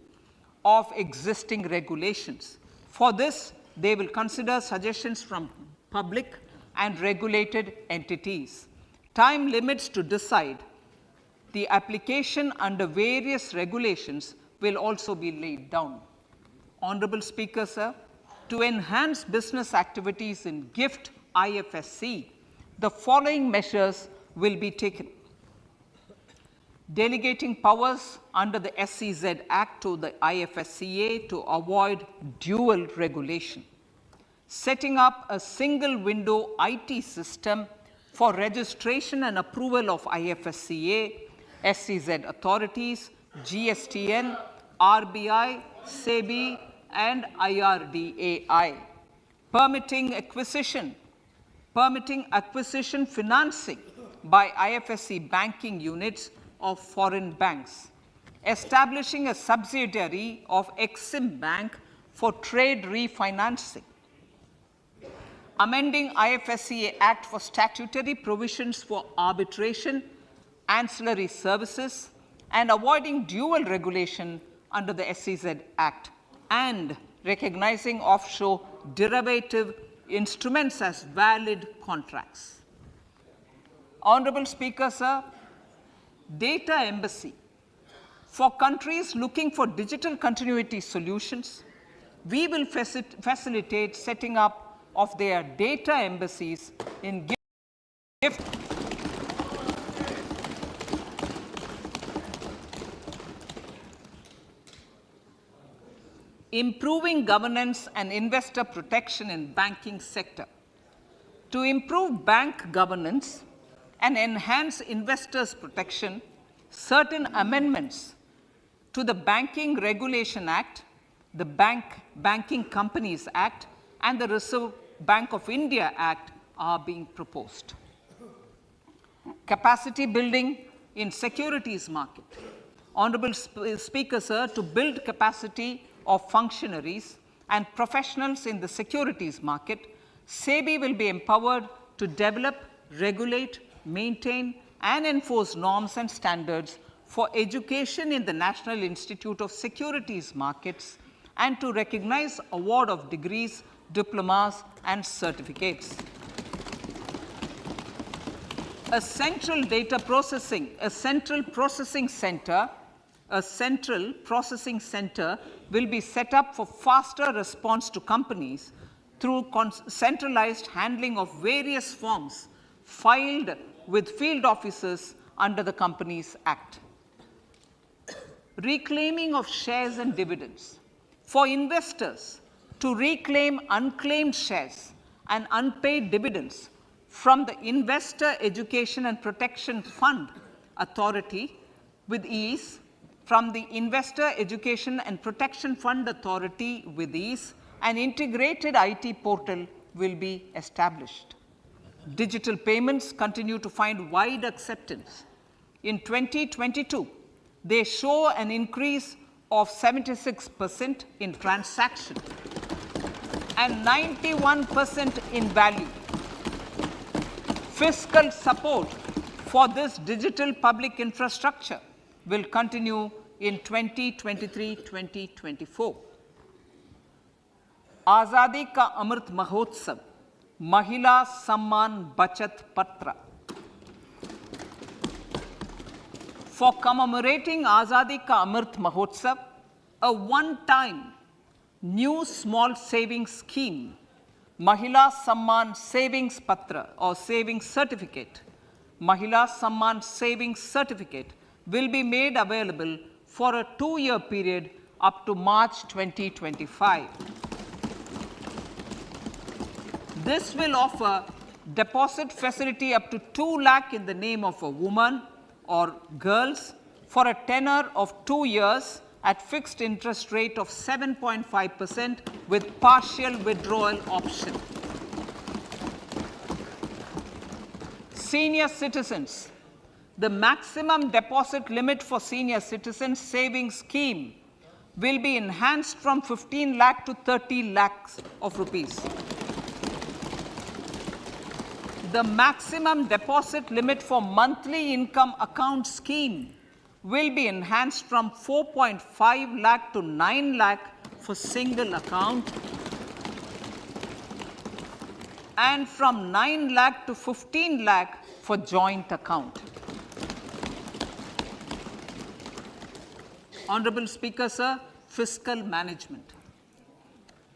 S1: of existing regulations. For this, they will consider suggestions from public and regulated entities. Time limits to decide the application under various regulations will also be laid down. Honorable Speaker, sir, to enhance business activities in GIFT IFSC, the following measures will be taken. Delegating powers under the SEZ Act to the IFSCA to avoid dual regulation. Setting up a single window IT system for registration and approval of IFSCA, SEZ authorities, GSTN, RBI, SEBI, and IRDAI. Permitting acquisition financing by IFSC banking units of foreign banks. Establishing a subsidiary of Exim Bank for trade refinancing. Amending IFSCA Act for statutory provisions for arbitration, ancillary services, and avoiding dual regulation under the SEZ Act, and recognizing offshore derivative instruments as valid contracts. Honorable Speaker, sir, data embassy. For countries looking for digital continuity solutions, we will facilitate setting up of their data embassies in gift. Improving governance and investor protection in banking sector. To improve bank governance and enhance investors' protection, certain amendments to the Banking Regulation Act, the Banking Companies Act, and the Reserve Bank of India Act are being proposed. Capacity building in securities market. Honorable Speaker, sir, to build capacity of functionaries and professionals in the securities market, SEBI will be empowered to develop, regulate, maintain, and enforce norms and standards for education in the National Institute of Securities Markets and to recognize award of degrees, diplomas, and certificates. A central processing center will be set up for faster response to companies through centralized handling of various forms filed with field officers under the Companies Act. Reclaiming of shares and dividends. For investors to reclaim unclaimed shares and unpaid dividends from the Investor Education and Protection Fund Authority with ease, from the Investor Education and Protection Fund Authority with ease, an integrated IT portal will be established. Digital payments continue to find wide acceptance. In 2022, they show an increase of 76% in transaction and 91% in value. Fiscal support for this digital public infrastructure will continue in 2023-2024. Azadi Ka Amrit Mahotsav, Mahila Samman Bachat Patra. For commemorating Azadi Ka Amrit Mahotsav, a one-time new small savings scheme, Mahila Samman Savings Patra or Savings Certificate, Mahila Samman Savings Certificate will be made available for a 2-year period up to March 2025. This will offer deposit facility up to 2 lakh in the name of a woman or girls for a tenure of 2 years at fixed interest rate of 7.5% with partial withdrawal option. Senior citizens. The maximum deposit limit for senior citizens savings scheme will be enhanced from 15 lakh to 30 lakhs of rupees. The maximum deposit limit for monthly income account scheme will be enhanced from 4.5 lakh to 9 lakh for single account and from 9 lakh to 15 lakh for joint account. Honorable Speaker, sir, fiscal management.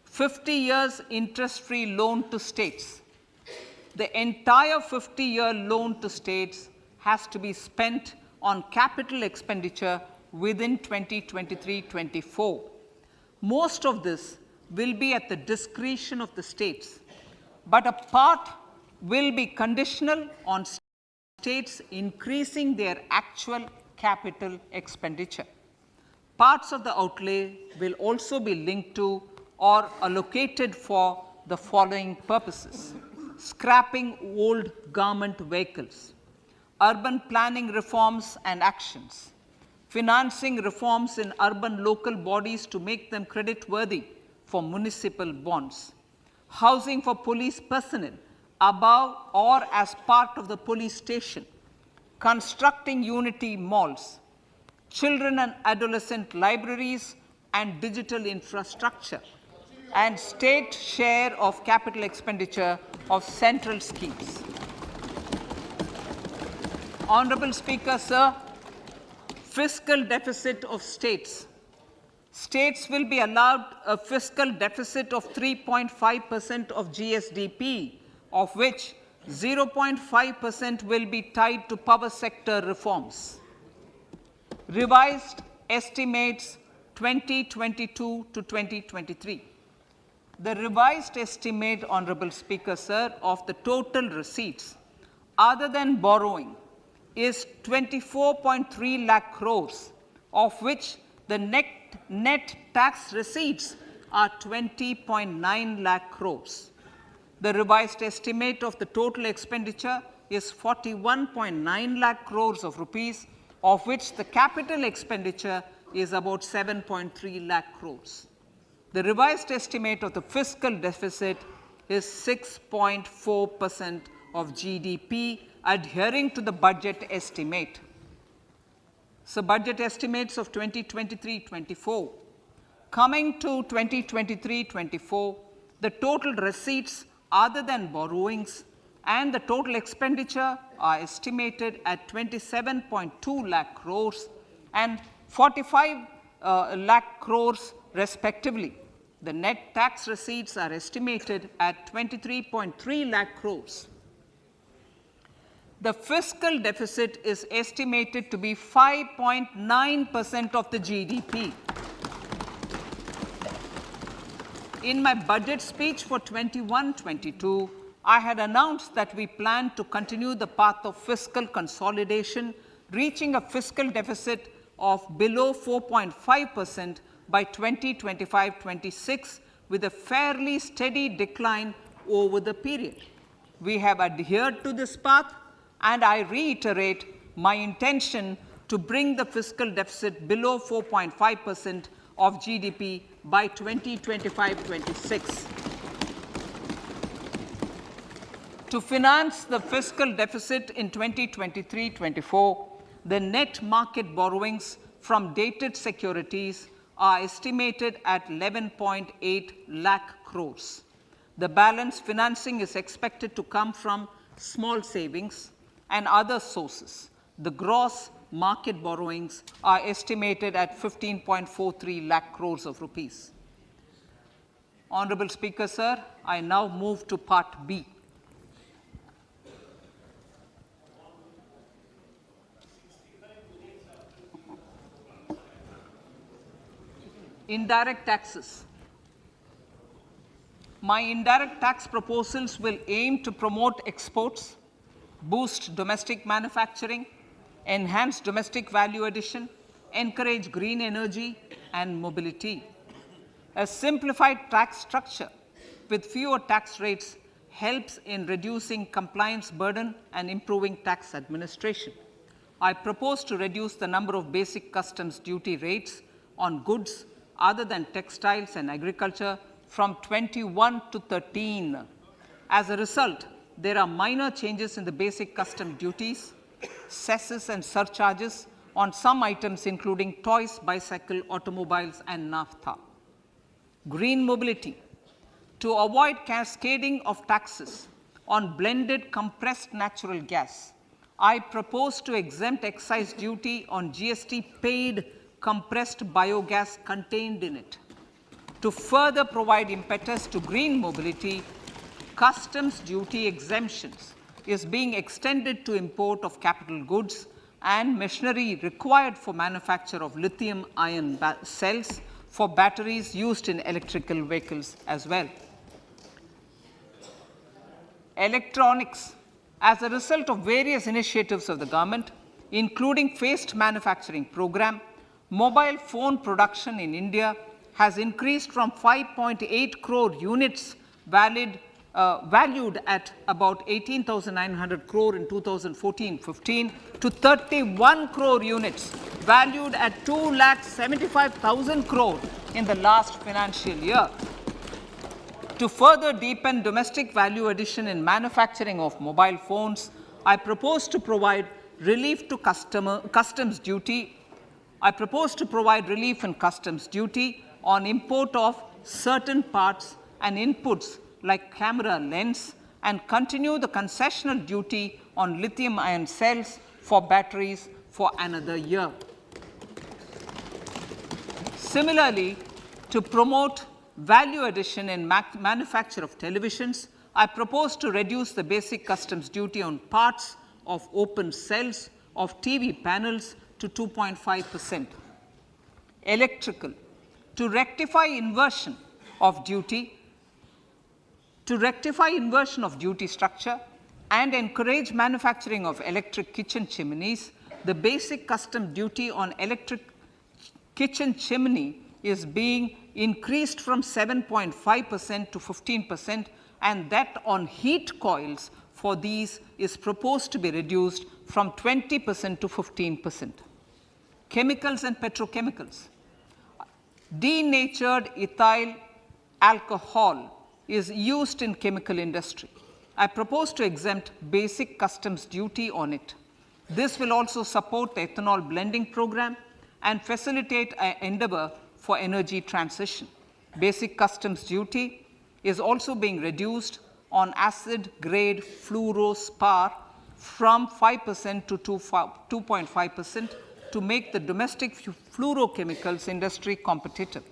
S1: 50 years interest-free loan to states. The entire 50-year loan to states has to be spent on capital expenditure within 2023-24. Most of this will be at the discretion of the states, but a part will be conditional on states increasing their actual capital expenditure. Parts of the outlay will also be linked to or allocated for the following purposes: scrapping old government vehicles, urban planning reforms and actions, financing reforms in urban local bodies to make them credit-worthy for municipal bonds, housing for police personnel above or as part of the police station, constructing unity malls, children and adolescent libraries and digital infrastructure, and state share of capital expenditure of central schemes. Honorable Speaker, sir, Fiscal deficit of states. States will be allowed a fiscal deficit of 3.5% of GSDP, of which 0.5% will be tied to power sector reforms. Revised estimates 2022 to 2023. The revised estimate, Honorable Speaker, sir, of the total receipts other than borrowing is 24.3 lakh crores, of which the net tax receipts are 20.9 lakh crores. The revised estimate of the total expenditure is 41.9 lakh crores of rupees, of which the capital expenditure is about 7.3 lakh crores. The revised estimate of the fiscal deficit is 6.4% of GDP, adhering to the budget estimate. So, budget estimates of 2023-24. Coming to 2023-24, the total receipts other than borrowings and the total expenditure are estimated at 27.2 lakh crores and 45 lakh crores respectively. The net tax receipts are estimated at 23.3 lakh crores. The fiscal deficit is estimated to be 5.9% of the GDP. In my budget speech for 21-22, I had announced that we plan to continue the path of fiscal consolidation, reaching a fiscal deficit of below 4.5% by 2025-26, with a fairly steady decline over the period. We have adhered to this path, and I reiterate my intention to bring the fiscal deficit below 4.5% of GDP by 2025-26. To finance the fiscal deficit in 2023-24, the net market borrowings from dated securities are estimated at 11.8 lakh crores. The balance financing is expected to come from small savings and other sources. The gross market borrowings are estimated at 15.43 lakh crores of rupees. Honorable Speaker, sir, I now move to Part B. Indirect taxes. My indirect tax proposals will aim to promote exports, boost domestic manufacturing, enhance domestic value addition, encourage green energy and mobility. A simplified tax structure with fewer tax rates helps in reducing compliance burden and improving tax administration. I propose to reduce the number of basic customs duty rates on goods other than textiles and agriculture from 21 to 13. As a result, there are minor changes in the basic custom duties, cesses and surcharges on some items including toys, bicycle, automobiles and naphtha. Green mobility. To avoid cascading of taxes on blended compressed natural gas, I propose to exempt excise duty on GST paid compressed biogas contained in it. To further provide impetus to green mobility, customs duty exemptions is being extended to import of capital goods and machinery required for manufacture of lithium-ion cells for batteries used in electrical vehicles as well. Electronics. As a result of various initiatives of the government, including phased manufacturing program, mobile phone production in India has increased from 5.8 crore units valued at about 18,900 crore in 2014-15 to 31 crore units valued at 2,75,000 crore in the last financial year. To further deepen domestic value addition in manufacturing of mobile phones, I propose to provide relief to customs duty. I propose to provide relief in customs duty on import of certain parts and inputs like camera lens and continue the concessional duty on lithium-ion cells for batteries for another year. Similarly, to promote value addition in manufacture of televisions, I propose to reduce the basic customs duty on parts of open cells of TV panels to 2.5%. Electrical, to rectify inversion of duty structure and encourage manufacturing of electric kitchen chimneys, the basic custom duty on electric kitchen chimney is being increased from 7.5% to 15%, and that on heat coils for these is proposed to be reduced from 20% to 15%. Chemicals and petrochemicals. Denatured ethyl alcohol is used in chemical industry. I propose to exempt basic customs duty on it. This will also support the ethanol blending program and facilitate an endeavor for energy transition. Basic customs duty is also being reduced on acid-grade fluorospar from 5% to 2.5% to make the domestic fluorochemicals industry competitive.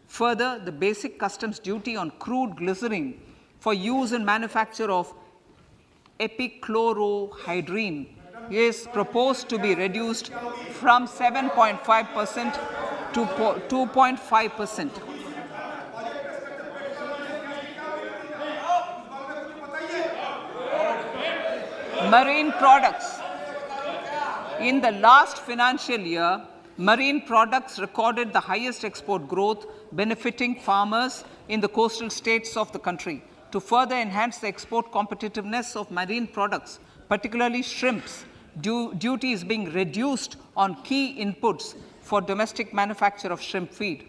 S1: Further, the basic customs duty on crude glycerine for use in manufacture of epichlorohydrin is proposed to be reduced from 7.5% to 2.5%. Marine products. In the last financial year, marine products recorded the highest export growth, benefiting farmers in the coastal states of the country. To further enhance the export competitiveness of marine products, particularly shrimps, duty is being reduced on key inputs for domestic manufacture of shrimp feed.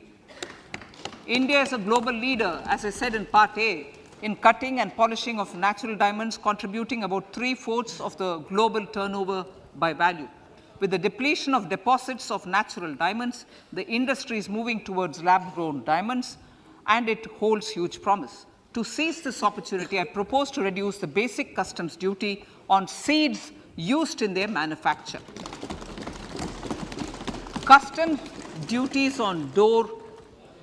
S1: India is a global leader, as I said in Part A, in cutting and polishing of natural diamonds, contributing about 3/4 of the global turnover by value. With the depletion of deposits of natural diamonds, the industry is moving towards lab-grown diamonds, and it holds huge promise. To seize this opportunity, I propose to reduce the basic customs duty on seeds used in their manufacture. Customs duties on door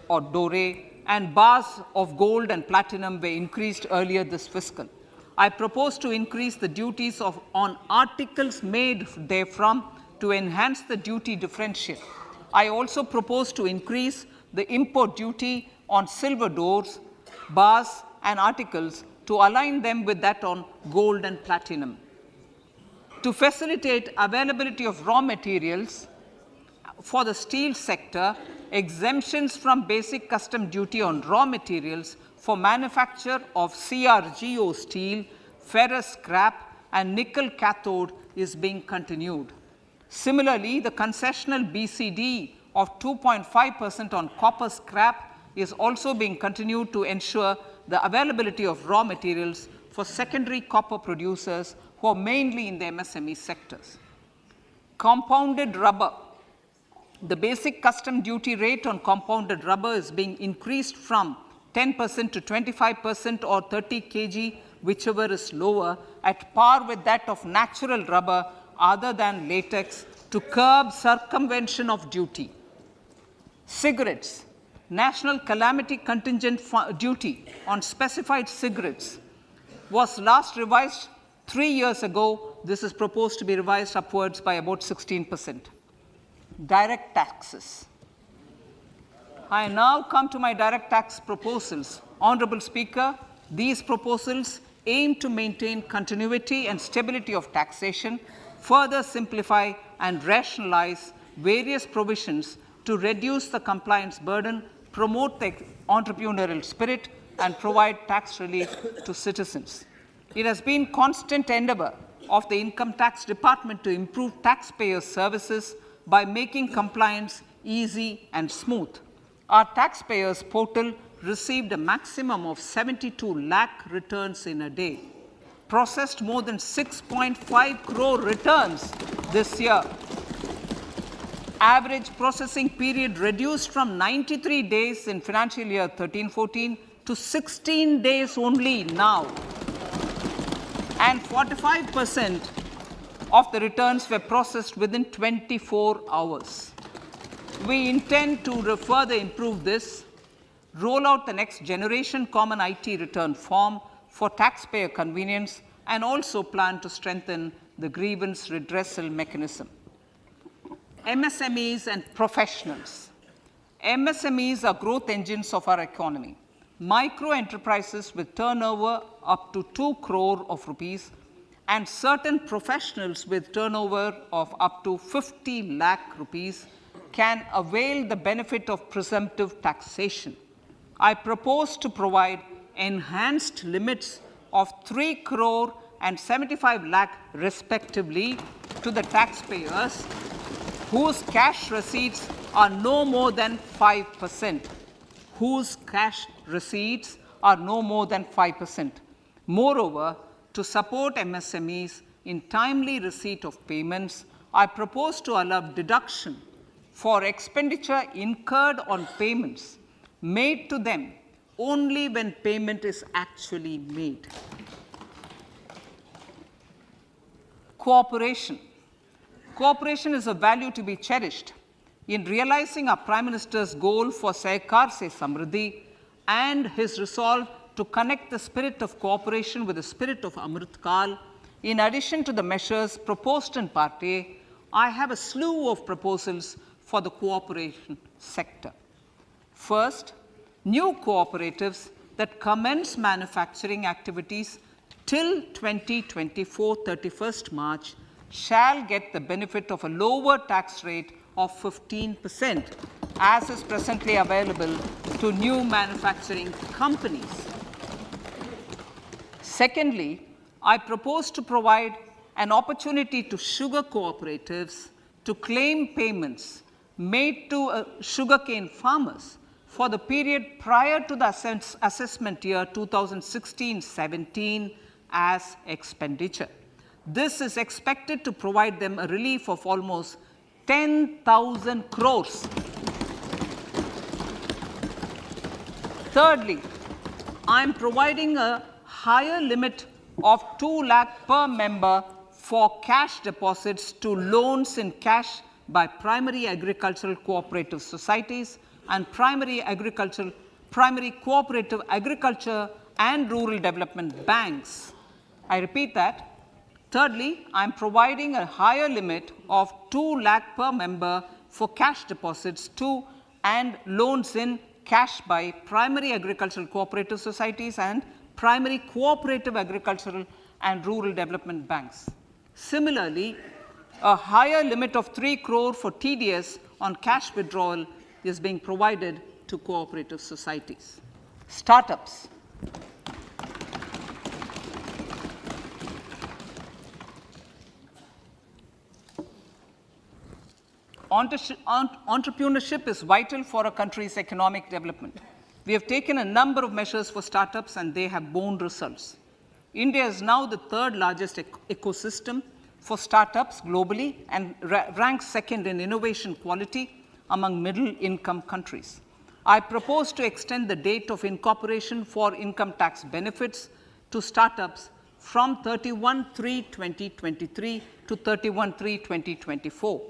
S1: or doré and bars of gold and platinum were increased earlier this fiscal. I propose to increase the duties on articles made therefrom to enhance the duty differential. I also propose to increase the import duty on silver doors, bars, and articles to align them with that on gold and platinum. To facilitate availability of raw materials for the steel sector, exemptions from basic custom duty on raw materials for manufacture of CRGO steel, ferrous scrap, and nickel cathode is being continued. Similarly, the concessional BCD of 2.5% on copper scrap is also being continued to ensure the availability of raw materials for secondary copper producers who are mainly in the MSME sectors. Compounded rubber. The basic custom duty rate on compounded rubber is being increased from 10% to 25% or 30 kg, whichever is lower, at par with that of natural rubber other than latex, to curb circumvention of duty. Cigarettes. National calamity contingent duty on specified cigarettes was last revised 3 years ago. This is proposed to be revised upwards by about 16%. Direct taxes. I now come to my direct tax proposals. Honorable Speaker, these proposals aim to maintain continuity and stability of taxation, further simplify and rationalize various provisions to reduce the compliance burden, promote the entrepreneurial spirit, and provide tax relief to citizens. It has been constant endeavor of the Income Tax Department to improve taxpayers' services by making compliance easy and smooth. Our taxpayers portal received a maximum of 72 lakh returns in a day, processed more than 6.5 crore returns this year. Average processing period reduced from 93 days in financial year 13-14 to 16 days only now. And 45% of the returns were processed within 24 hours. We intend to further improve this, roll out the next generation common IT return form for taxpayer convenience, and also plan to strengthen the grievance redressal mechanism. MSMEs and professionals. MSMEs are growth engines of our economy. Micro enterprises with turnover up to 2 crore of rupees and certain professionals with turnover of up to 50 lakh rupees can avail the benefit of presumptive taxation. I propose to provide enhanced limits of 3 crore and 75 lakh respectively to the taxpayers whose cash receipts are no more than 5%. Whose cash receipts are no more than 5%. Moreover, to support MSMEs in timely receipt of payments, I propose to allow deduction for expenditure incurred on payments made to them only when payment is actually made. Cooperation. Cooperation is a value to be cherished. In realizing our Prime Minister's goal for Sehkar Se Samriddhi and his resolve to connect the spirit of cooperation with the spirit of Amrit Kal, in addition to the measures proposed in Part A, I have a slew of proposals for the cooperation sector. First, new cooperatives that commence manufacturing activities till 2024, 31st March, shall get the benefit of a lower tax rate of 15%, as is presently available to new manufacturing companies. Secondly, I propose to provide an opportunity to sugar cooperatives to claim payments made to sugarcane farmers for the period prior to the assessment year 2016-17 as expenditure. This is expected to provide them a relief of almost 10,000 crores. Thirdly, I am providing a higher limit of 2 lakh per member for cash deposits to loans in cash by primary agricultural cooperative societies and primary cooperative agriculture and rural development banks. I repeat that. Thirdly, I am providing a higher limit of 2 lakh per member for cash deposits to and loans in cash by primary agricultural cooperative societies and primary cooperative agricultural and rural development banks. Similarly, a higher limit of 3 crore for TDS on cash withdrawal is being provided to cooperative societies. Startups. Entrepreneurship is vital for a country's economic development. We have taken a number of measures for startups and they have borne results. India is now the third largest ecosystem for startups globally and ranks second in innovation quality among middle-income countries. I propose to extend the date of incorporation for income tax benefits to startups from 31/3/2023 to 31/3/2024.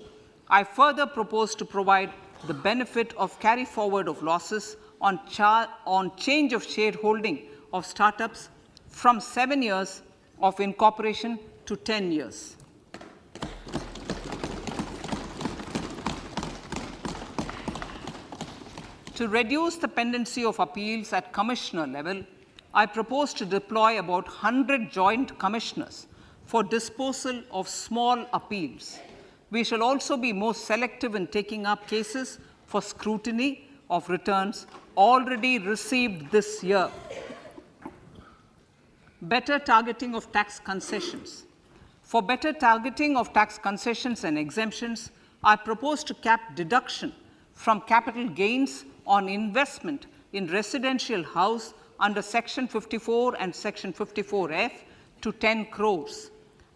S1: I further propose to provide the benefit of carry forward of losses on change of shareholding of startups from 7 years of incorporation to 10 years. To reduce the pendency of appeals at commissioner level, I propose to deploy about 100 joint commissioners for disposal of small appeals. We shall also be more selective in taking up cases for scrutiny of returns already received this year. Better targeting of tax concessions. For better targeting of tax concessions and exemptions, I propose to cap deduction from capital gains on investment in residential house under Section 54 and Section 54F to 10 crores.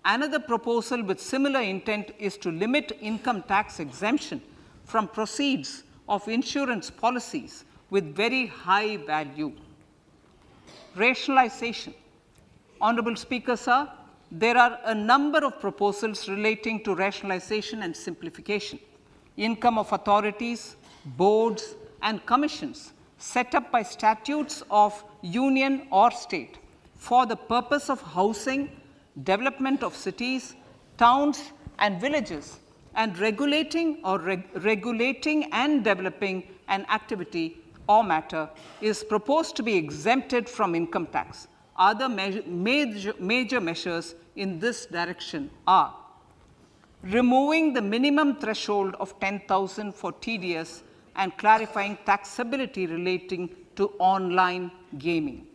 S1: Another proposal with similar intent is to limit income tax exemption from proceeds of insurance policies with very high value. Rationalization. Honorable Speaker, sir, there are a number of proposals relating to rationalization and simplification. income of authorities, boards, and commissions set up by statutes of union or state for the purpose of housing, development of cities, towns, and villages, and regulating and developing an activity or matter is proposed to be exempted from income tax. Other major measures in this direction are removing the minimum threshold of 10,000 for TDS and clarifying taxability relating to online gaming,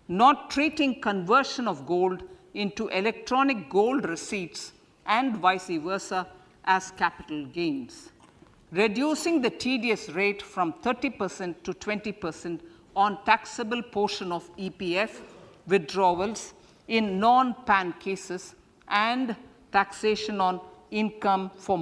S1: not treating conversion of gold into electronic gold receipts and vice versa as capital gains, reducing the TDS rate from 30% to 20% on taxable portion of EPF withdrawals in non-PAN cases, and taxation on income for